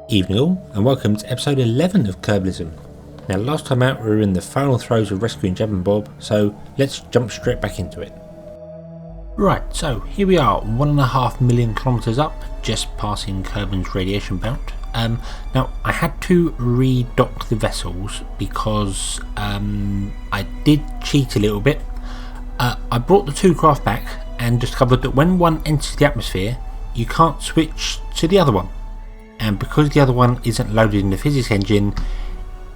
Evening all, and welcome to episode 11 of Kerbalism. Now last time out we were in the final throes of rescuing Jeb and Bob, so let's jump straight back into it. Right, so here we are, 1.5 million kilometres up, just passing Kerbin's radiation belt. Now I had to redock the vessels because I did cheat a little bit. I brought the two craft back and discovered that when one enters the atmosphere you can't switch to the other one. And because the other one isn't loaded in the physics engine,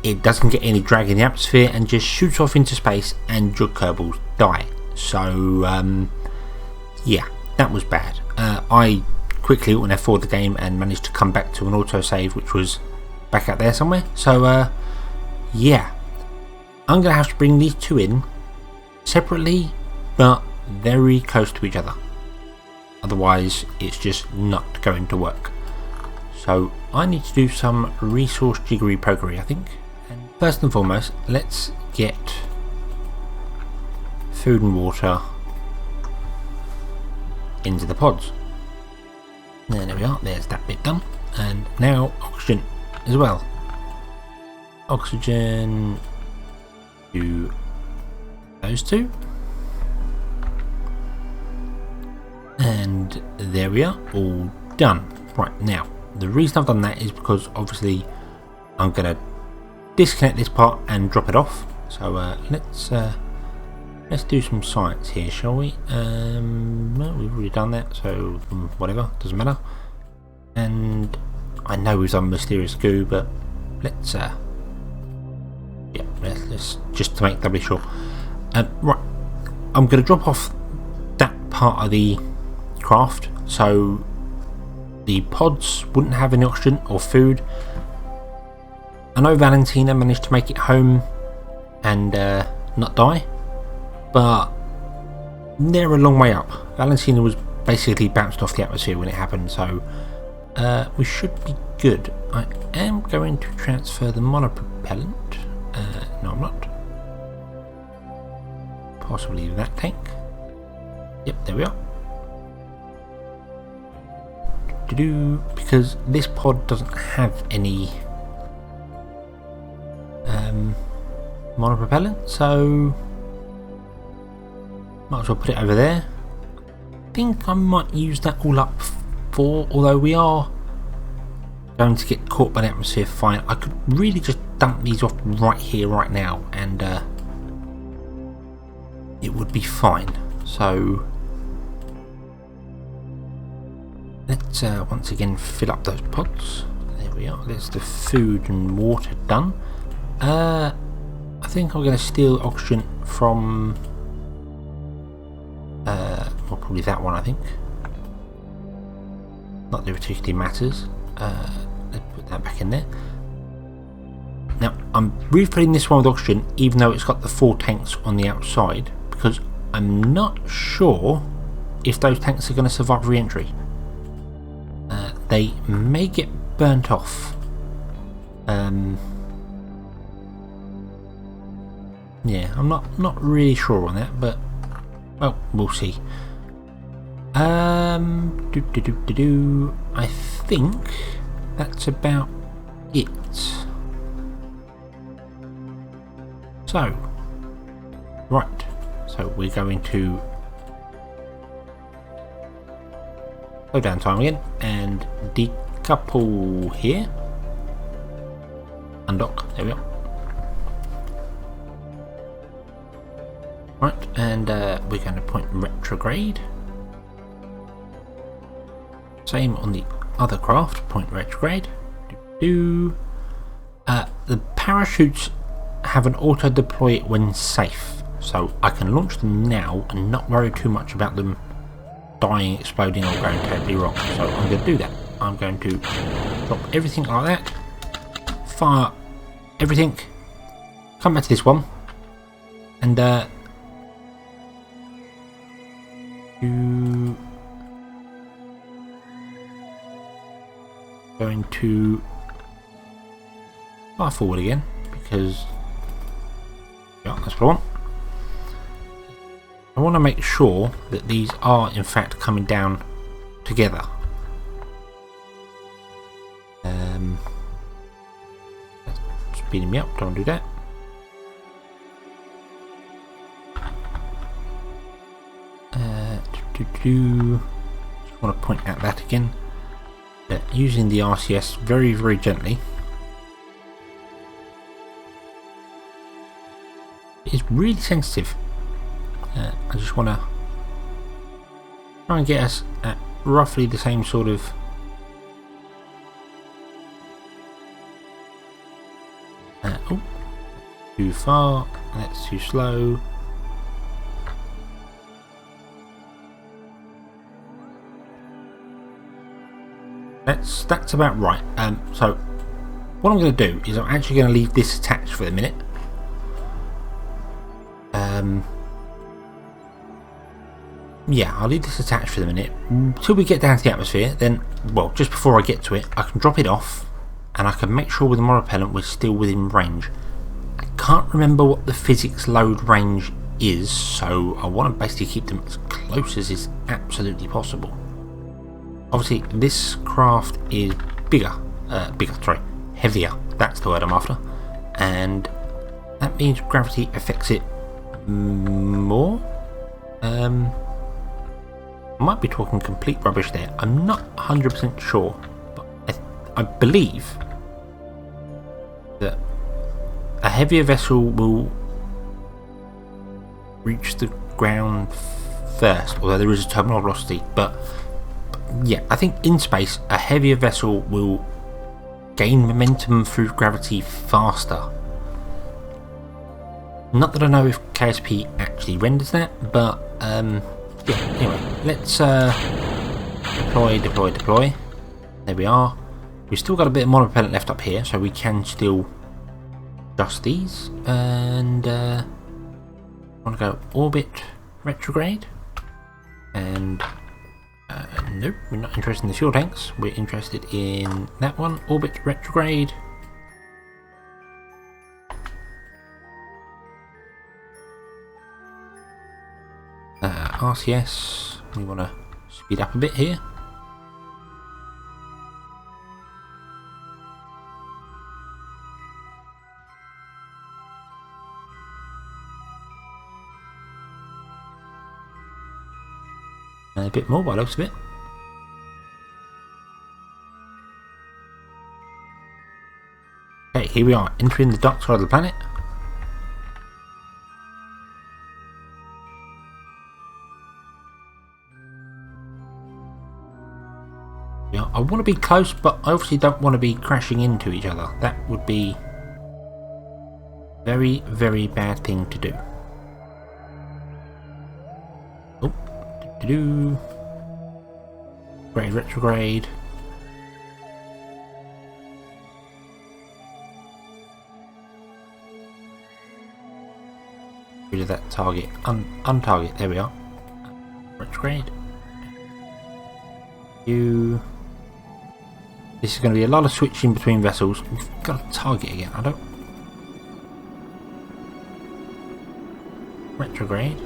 it doesn't get any drag in the atmosphere and just shoots off into space and your Kerbals die. So yeah, that was bad. I quickly went F4 the game and managed to come back to an autosave which was back out there somewhere. So yeah, I'm going to have to bring these two in separately but very close to each other. Otherwise it's just not going to work. So I need to do some resource jiggery pokery, I think. And first and foremost, let's get food and water into the pods. And there we are, there's that bit done. And now oxygen as well. Oxygen to those two. And there we are, all done. Right, now the reason I've done that is because obviously I'm going to disconnect this part and drop it off. So let's do some science here, shall we? Well, we've already done that, so whatever, doesn't matter. And I know we've done mysterious goo, but let's let's just to make doubly sure. Right, I'm going to drop off that part of the craft, so the pods wouldn't have any oxygen or food. I know Valentina managed to make it home and not die, but they're a long way up. Valentina was basically bounced off the atmosphere when it happened, so we should be good. I am going to transfer the monopropellant. No, I'm not. Possibly that tank. Yep, there we are. Because this pod doesn't have any monopropellant, so might as well put it over there. I think I might use that all up for, although we are going to get caught by the atmosphere fine. I could really just dump these off right here right now and it would be fine. So let's once again fill up those pods. There we are, there's the food and water done. I think I'm going to steal oxygen from well, probably that one, I think. Not that it particularly matters. Let's put that back in there. Now I'm refilling this one with oxygen even though it's got the 4 tanks on the outside, because I'm not sure if those tanks are going to survive re-entry. They may get burnt off. Yeah, I'm not really sure on that, but well, we'll see. I think that's about it. So, right. So we're going to slow down time again and decouple here. Undock, there we are. Right, and we're going to point retrograde. Same on the other craft, point retrograde. The parachutes have an auto deploy when safe, so I can launch them now and not worry too much about them dying, exploding or going terribly wrong. So I'm going to do that. I'm going to drop everything like that, fire everything, come back to this one, and going to fire forward again because yeah, that's what I want. I want to make sure that these are in fact coming down together. speeding me up. Don't do that. Just want to point out that again. That using the RCS very, very gently is really sensitive. I just want to try and get us at roughly the same sort of oh, too far, that's too slow. That's about right. So what I'm going to do is I'm actually going to leave this attached for a minute. Yeah, I'll leave this attached for the minute until we get down to the atmosphere. Then, well, just before I get to it, I can drop it off and I can make sure with the monopropellant we're still within range. I can't remember what the physics load range is, so I want to basically keep them as close as is absolutely possible. Obviously, this craft is heavier, that's the word I'm after, and that means gravity affects it more. I might be talking complete rubbish there, I'm not 100% sure, but I believe that a heavier vessel will reach the ground first, although there is a terminal velocity, but yeah, I think in space a heavier vessel will gain momentum through gravity faster. Not that I know if KSP actually renders that, but yeah, anyway, let's deploy. There we are. We've still got a bit of monopropellant left up here, so we can still adjust these. And I want to go orbit retrograde. And nope, we're not interested in the fuel tanks. We're interested in that one, orbit retrograde. RCS, we want to speed up a bit here. And a bit more by the looks of it. Okay, here we are, entering the dark side of the planet. Yeah, I want to be close, but I obviously don't want to be crashing into each other. That would be a very, very bad thing to do. Oh, grade retrograde. Rid of that target. Untarget. There we are. Retrograde. This is going to be a lot of switching between vessels. We've got a target again. I don't. Retrograde.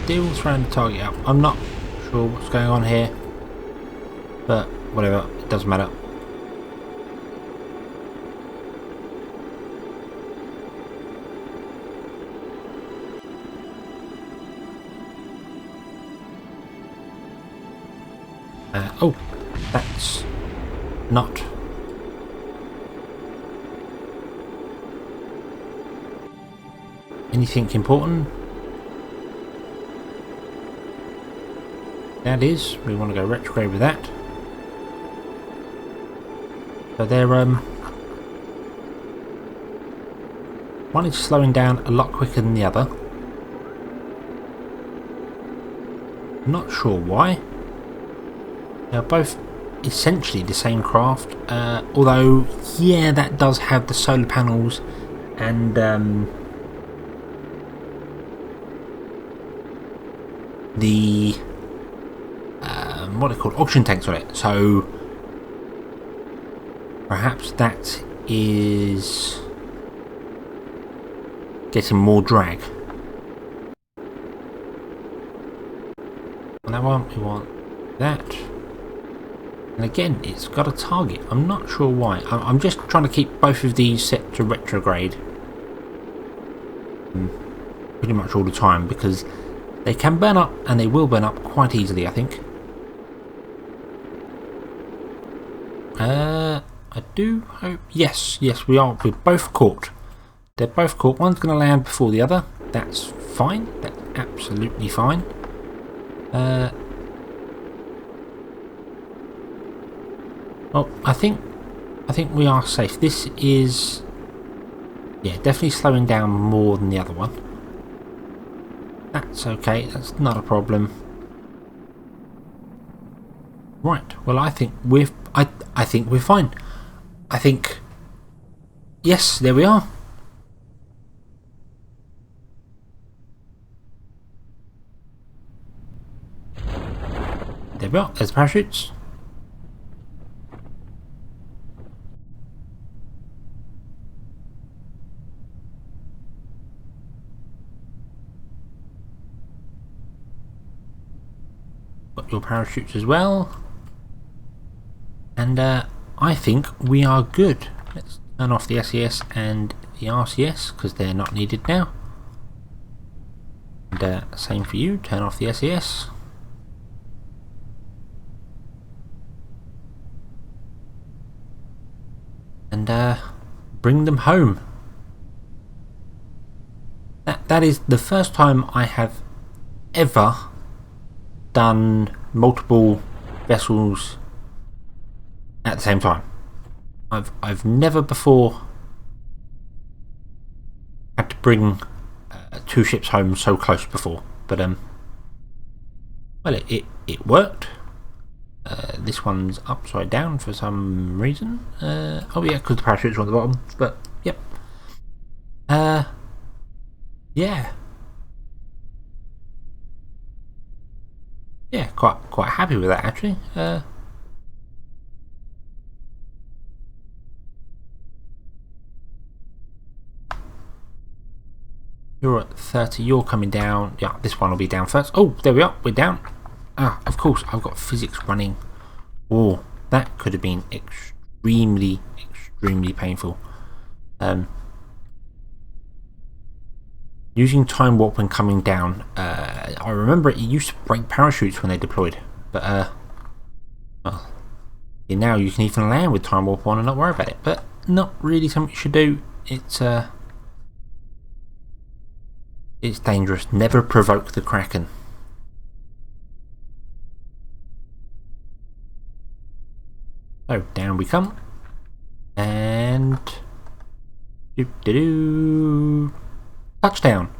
Still trying to target up. I'm not sure what's going on here, but whatever. It doesn't matter. Oh, that's not anything important. That is, we want to go retrograde with that. So they're one is slowing down a lot quicker than the other. Not sure why. They're both essentially the same craft, although yeah, that does have the solar panels and the what are they called, oxygen tanks on it, so perhaps that is getting more drag. On that one we want that. And again, it's got a target. I'm not sure why. I'm just trying to keep both of these set to retrograde. Pretty much all the time, because they can burn up, and they will burn up quite easily, I think. I do hope... Yes, we are. We're both caught. They're both caught. One's going to land before the other. That's fine. That's absolutely fine. Well, I think we are safe. This is... yeah, definitely slowing down more than the other one. That's okay. That's not a problem. Right. Well, I think we're... I think we're fine. I think... yes, there we are. There we are. There's the parachutes. Got your parachutes as well. And I think we are good. Let's turn off the SES and the RCS because they're not needed now. And same for you, turn off the SES. And bring them home. That is the first time I have ever done multiple vessels at the same time. I've never before had to bring two ships home so close before, but well, it worked. This one's upside down for some reason. Oh yeah, because the parachutes are on the bottom. But yep. Yeah, quite happy with that actually. You're at 30, you're coming down. Yeah, this one will be down first. Oh, there we are, we're down. Ah, of course, I've got physics running. Oh, that could have been extremely painful. Using time warp when coming down. I remember it used to break parachutes when they deployed. But, well, yeah, now you can even land with time warp on and not worry about it. But not really something you should do. It's dangerous. Never provoke the Kraken. So down we come. And touchdown.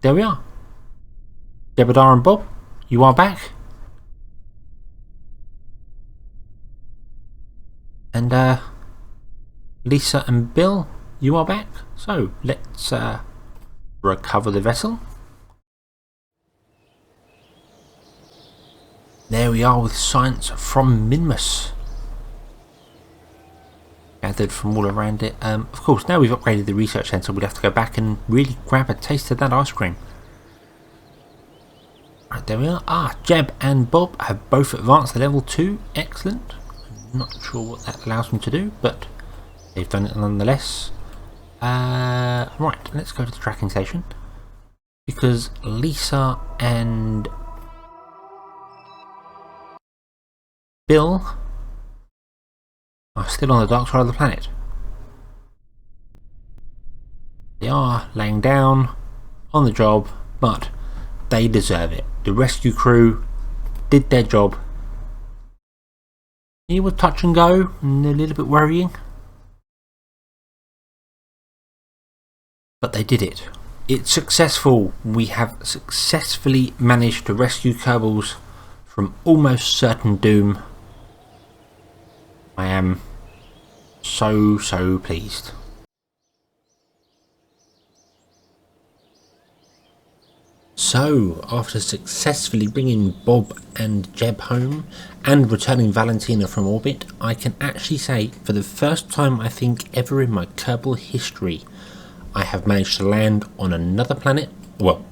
There we are. Jebediah and Bob, you are back. And Lisa and Bill, you are back. So let's recover the vessel. There we are with science from Minmus. Gathered from all around it. Of course, now we've upgraded the research centre, we'd have to go back and really grab a taste of that ice cream. Right, there we are. Ah, Jeb and Bob have both advanced to level 2. Excellent. I'm not sure what that allows them to do, but they've done it nonetheless. Right, let's go to the tracking station. Because Lisa and Bill are still on the dark side of the planet. They are laying down on the job, but they deserve it. The rescue crew did their job. It was touch and go and a little bit worrying, but they did it. It's successful. We have successfully managed to rescue Kerbals from almost certain doom. I am so pleased. So, after successfully bringing Bob and Jeb home and returning Valentina from orbit, I can actually say, for the first time I think ever in my Kerbal history, I have managed to land on another planet, well,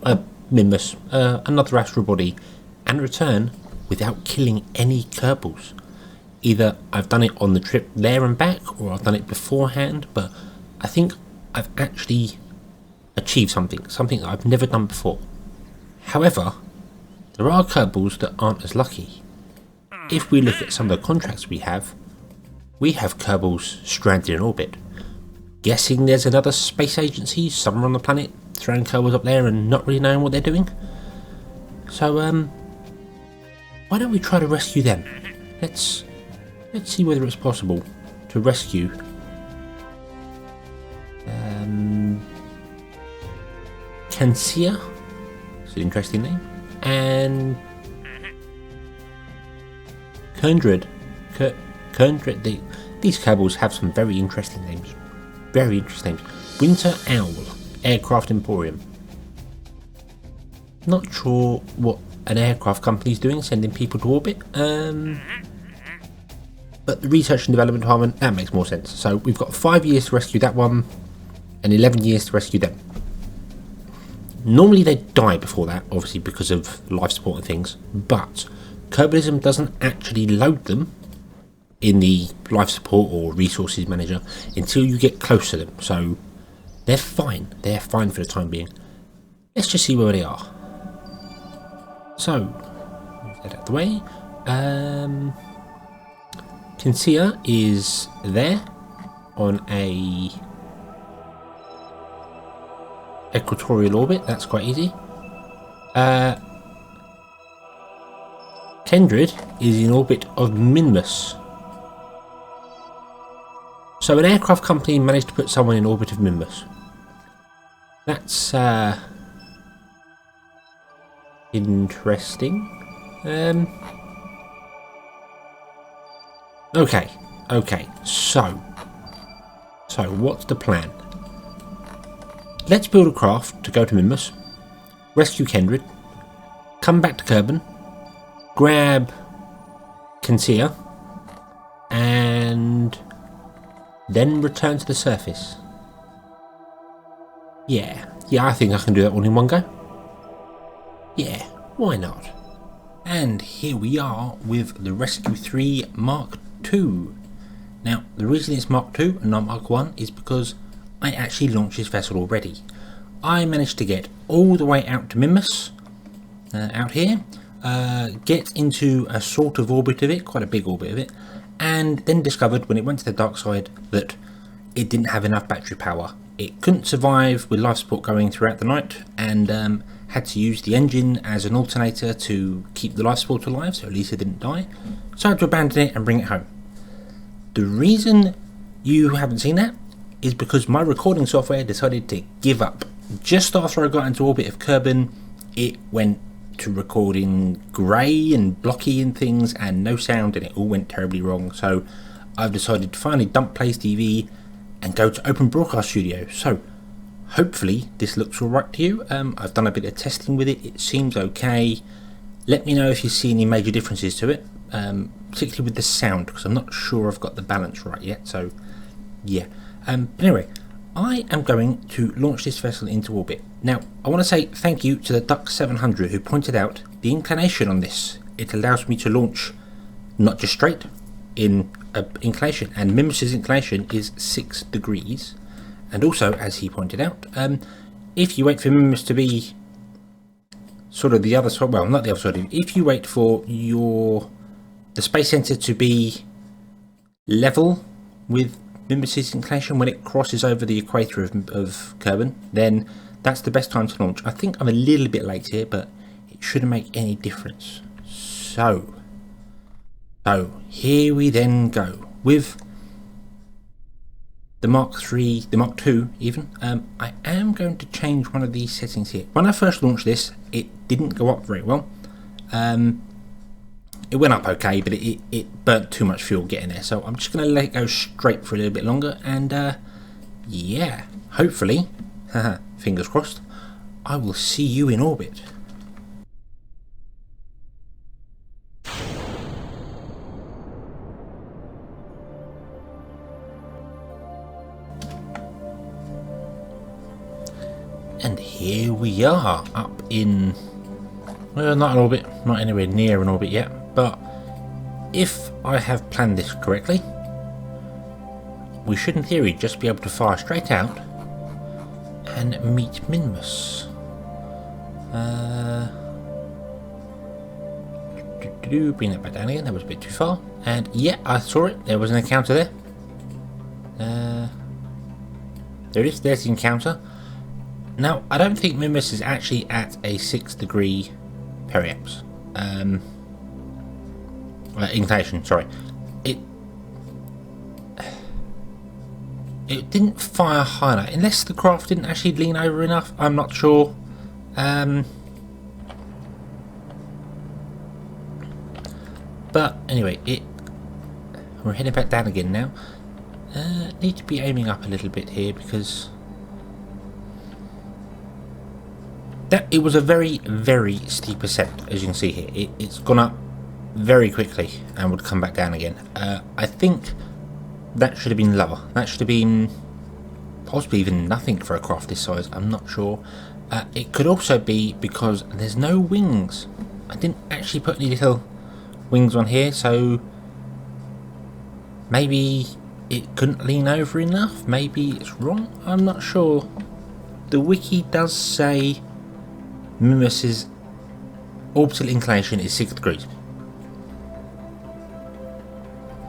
Minmus, another astral body, and return without killing any Kerbals. either I've done it on the trip there and back, or I've done it beforehand, but I think I've actually achieved something that I've never done before. However, there are Kerbals that aren't as lucky. If we look at some of the contracts we have Kerbals stranded in orbit. Guessing there's another space agency somewhere on the planet throwing Kerbals up there and not really knowing what they're doing. So why don't we try to rescue them? Let's see whether it's possible to rescue Kencia. It's an interesting name. And Kundred. These Kerbals have some very interesting names. Very interesting names. Winter Owl Aircraft Emporium. Not sure what an aircraft company is doing, sending people to orbit. But the research and development department, that makes more sense. So we've got 5 years to rescue that one, and 11 years to rescue them. Normally they die before that, obviously because of life support and things, but Kerbalism doesn't actually load them in the life support or resources manager until you get close to them. So they're fine. They're fine for the time being. Let's just see where they are. So move that out of the way. Kencia is there on a equatorial orbit. That's quite easy. Kendred is in orbit of Minmus. So an aircraft company managed to put someone in orbit of Minmus. That's interesting. Okay. So what's the plan? Let's build a craft to go to Minmus, rescue Kendred, come back to Kerbal, grab Kencia, and then return to the surface. Yeah, I think I can do that all in one go. Yeah, why not? And here we are with the Rescue 3 Mark II. Now, the reason it's Mark II and not Mark I is because I actually launched this vessel already. I managed to get all the way out to Minmus, out here, get into a sort of orbit of it, quite a big orbit of it, and then discovered when it went to the dark side that it didn't have enough battery power. It couldn't survive with life support going throughout the night, and had to use the engine as an alternator to keep the life support alive, so at least it didn't die. So I had to abandon it and bring it home. The reason you haven't seen that is because my recording software decided to give up. Just after I got into orbit of Kerbal, it went to recording grey and blocky and things and no sound, and it all went terribly wrong. So I've decided to finally dump Plays TV and go to Open Broadcast Studio. So hopefully this looks alright to you. I've done a bit of testing with it. It seems okay. Let me know if you see any major differences to it, particularly with the sound, because I'm not sure I've got the balance right yet. So yeah. But anyway, I am going to launch this vessel into orbit. Now, I want to say thank you to the Duck 700 who pointed out the inclination on this. It allows me to launch not just straight in inclination, and Minmus's inclination is 6 degrees. And also, as he pointed out, if you wait for Minmus to be sort of the other side, well, not the other side, if you wait for the space center to be level with Minmus's inclination when it crosses over the equator of Kerbal, then that's the best time to launch. I think I'm a little bit late here, but it shouldn't make any difference. So here we then go with the Mark III, the Mark II even. I am going to change one of these settings here. When I first launched this, it didn't go up very well. It went up okay, but it burnt too much fuel getting there. So I'm just going to let it go straight for a little bit longer. And yeah, hopefully, fingers crossed, I will see you in orbit. And here we are, up in, well, not an orbit, not anywhere near an orbit yet, but if I have planned this correctly, we should in theory just be able to fire straight out and meet Minmus. Bring that back down again, that was a bit too far. And yeah, I saw it, there was an encounter there. There it is, there's the encounter. Now, I don't think Minmus is actually at a 6 degree periaps. Inclination, sorry. It didn't fire high enough, unless the craft didn't actually lean over enough, I'm not sure. But anyway, we're heading back down again now. Need to be aiming up a little bit here because it was a very, very steep ascent, as you can see here. It's gone up very quickly and would come back down again. I think that should have been lower. That should have been possibly even nothing for a craft this size. I'm not sure. It could also be because there's no wings. I didn't actually put any little wings on here, so maybe it couldn't lean over enough. Maybe it's wrong. I'm not sure. The wiki does say Minmus's orbital inclination is 6 degrees.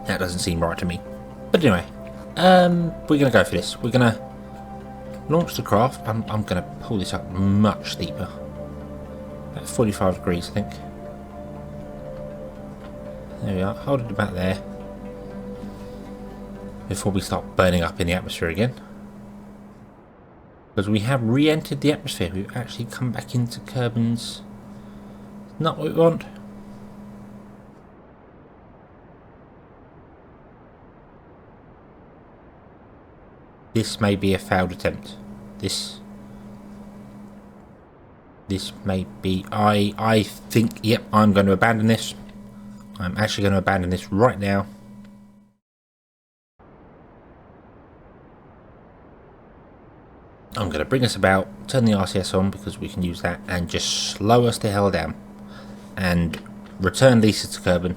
That doesn't seem right to me. But anyway, we're going to go for this. We're going to launch the craft. I'm going to pull this up much steeper. About 45 degrees, I think. There we are. Hold it about there. Before we start burning up in the atmosphere again. Because we have re-entered the atmosphere. We've actually come back into Kerbin's. Not what we want. This may be a failed attempt. This may be... I think, yep, I'm going to abandon this. I'm actually going to abandon this right now. I'm going to bring us about, turn the RCS on because we can use that, and just slow us the hell down. And return Lisa to Kerbal.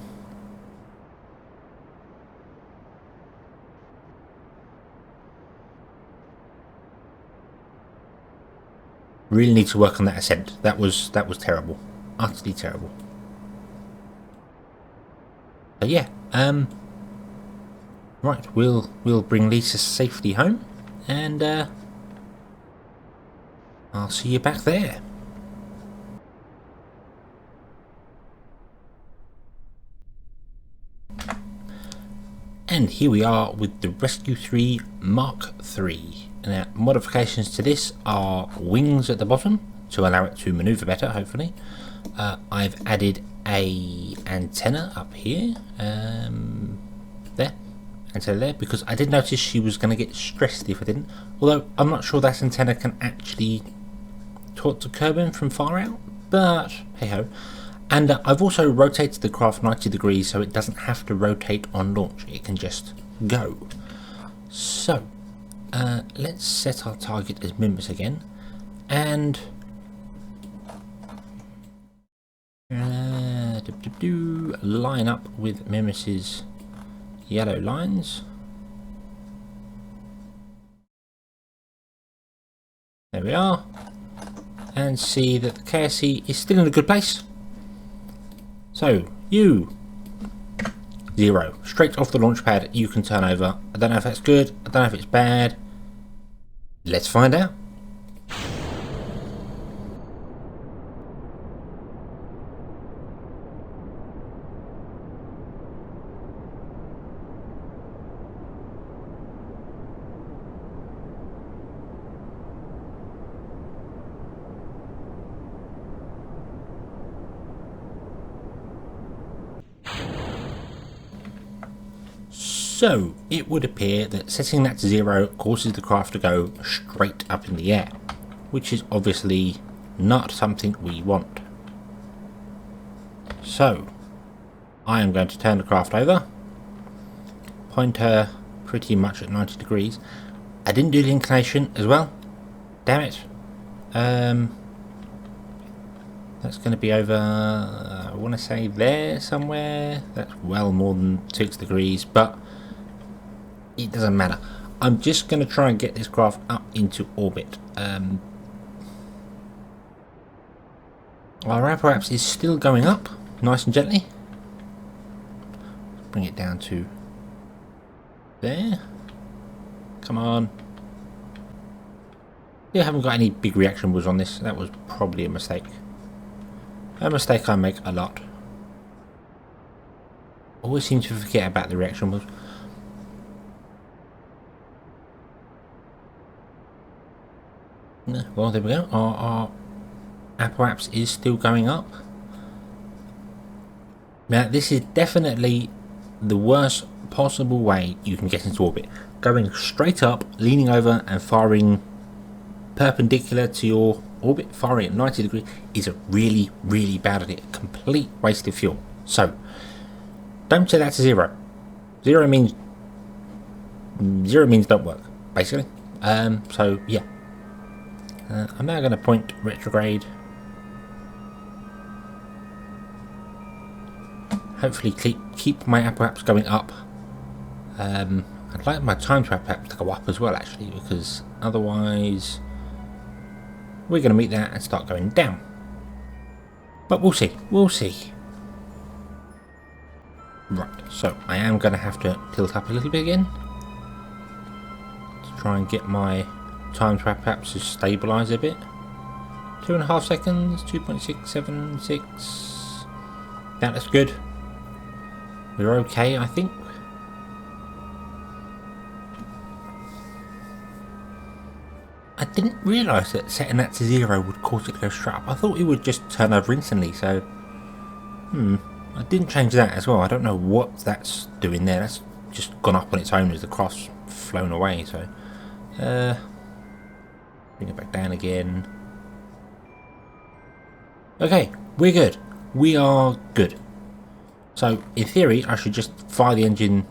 Really need to work on that ascent. That was terrible. Utterly terrible. So yeah, right, we'll bring Lisa safely home, and I'll see you back there. And here we are with the Rescue 3 Mark III. Now, modifications to this are wings at the bottom to allow it to manoeuvre better, hopefully. I've added a antenna up here, there, antenna there, because I did notice she was going to get stressed if I didn't. Although I'm not sure that antenna can actually talk to Kerbal from far out, but hey ho. And I've also rotated the craft 90 degrees so it doesn't have to rotate on launch, it can just go. So, let's set our target as Minmus again, and line up with Minmus's yellow lines. There we are, and see that the KSC is still in a good place. So, you, 0, straight off the launch pad, you can turn over. I don't know if that's good, I don't know if it's bad. Let's find out. So, it would appear that setting that to 0 causes the craft to go straight up in the air, which is obviously not something we want. So, I am going to turn the craft over, point her pretty much at 90 degrees. I didn't do the inclination as well, damn it. That's going to be over I want to say there somewhere. That's well more than 6 degrees, but it doesn't matter. I'm just going to try and get this craft up into orbit. Our apparatus is still going up, nice and gently. Bring it down to there. Come on. Yeah, I haven't got any big reaction wheels on this. That was probably a mistake. A mistake I make a lot. Always seem to forget about the reaction wheels. Well, there we go. Our apparatus is still going up. Now, this is definitely the worst possible way you can get into orbit. Going straight up, leaning over and firing perpendicular to your orbit, firing at 90 degrees, is a really, really bad idea. Complete waste of fuel. So, don't set that to 0. 0 means don't work, basically. So, yeah. I'm now going to point retrograde. Hopefully keep my apparatus going up. I'd like my time to apparatus to go up as well, actually, because otherwise we're going to meet that and start going down. But we'll see. We'll see. Right, so I am going to have to tilt up a little bit again to try and get my time to apparatus to stabilise a bit. 2.5 seconds, 2.676. That's good. We're okay, I think. I didn't realise that setting that to 0 would cause it to go straight up. I thought it would just turn over instantly, so... I didn't change that as well. I don't know what that's doing there. That's just gone up on its own as the cross flown away, so... bring it back down again. Okay, we're good. We are good. So, in theory, I should just fire the engine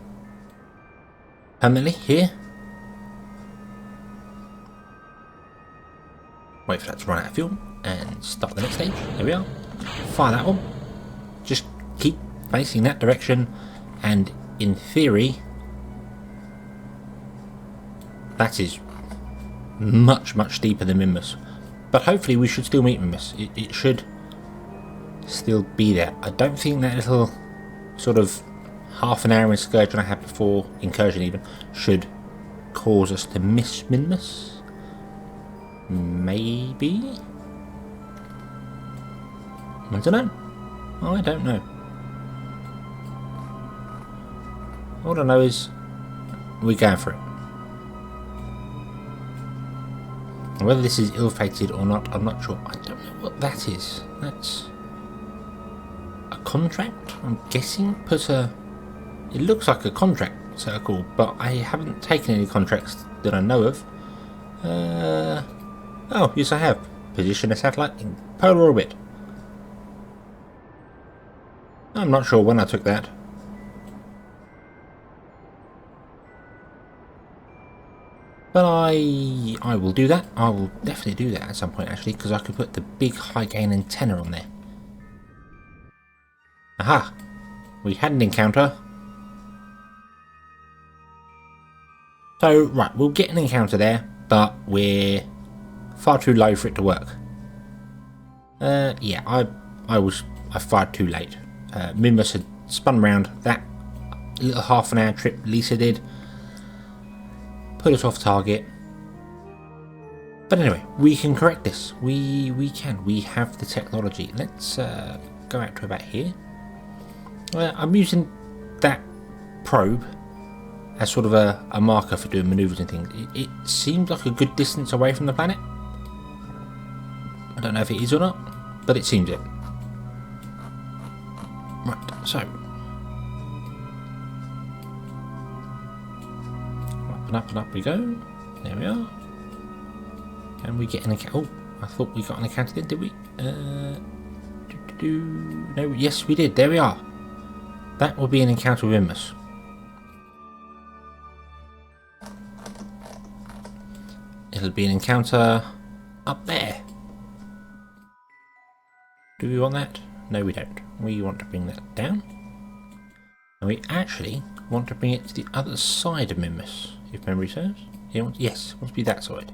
permanently here. Wait for that to run out of fuel and start the next stage. There we are. Fire that one. Just keep facing that direction, and in theory, that is much, much deeper than Mimus. But hopefully we should still meet Mimus. It should still be there. I don't think that little sort of half an hour excursion I had before, incursion even, should cause us to miss Mimus. Maybe? I don't know. I don't know. All I know is we're going for it. Whether this is ill-fated or not, I'm not sure. I don't know what that is. That's a contract, I'm guessing. It looks like a contract circle, but I haven't taken any contracts that I know of. Oh, yes I have. Position a satellite in polar orbit. I'm not sure when I took that. But I will do that. I will definitely do that at some point, actually, because I could put the big high gain antenna on there. Aha! We had an encounter. So, right, we'll get an encounter there, but we're far too low for it to work. Yeah, I fired too late. Mimus had spun round. That little half an hour trip Lisa did put us off target. But anyway, we can correct this. We can. We have the technology. Let's go out to about here. I'm using that probe as sort of a marker for doing manoeuvres and things. It seems like a good distance away from the planet. I don't know if it is or not, but it seems it. Right, so up and up we go. There we are. Can we get an encounter? Oh, I thought we got an encounter then, did we? No, yes we did. There we are. That will be an encounter with Mimus. It'll be an encounter up there. Do we want that? No, we don't. we want to bring that down. And we actually want to bring it to the other side of Mimus, if memory serves. Yes, it wants to be that side.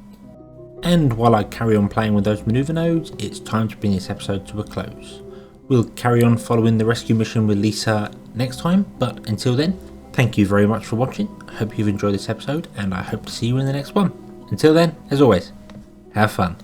And while I carry on playing with those maneuver nodes, it's time to bring this episode to a close. We'll carry on following the rescue mission with Lisa next time, but until then, thank you very much for watching. I hope you've enjoyed this episode, and I hope to see you in the next one. Until then, as always, have fun.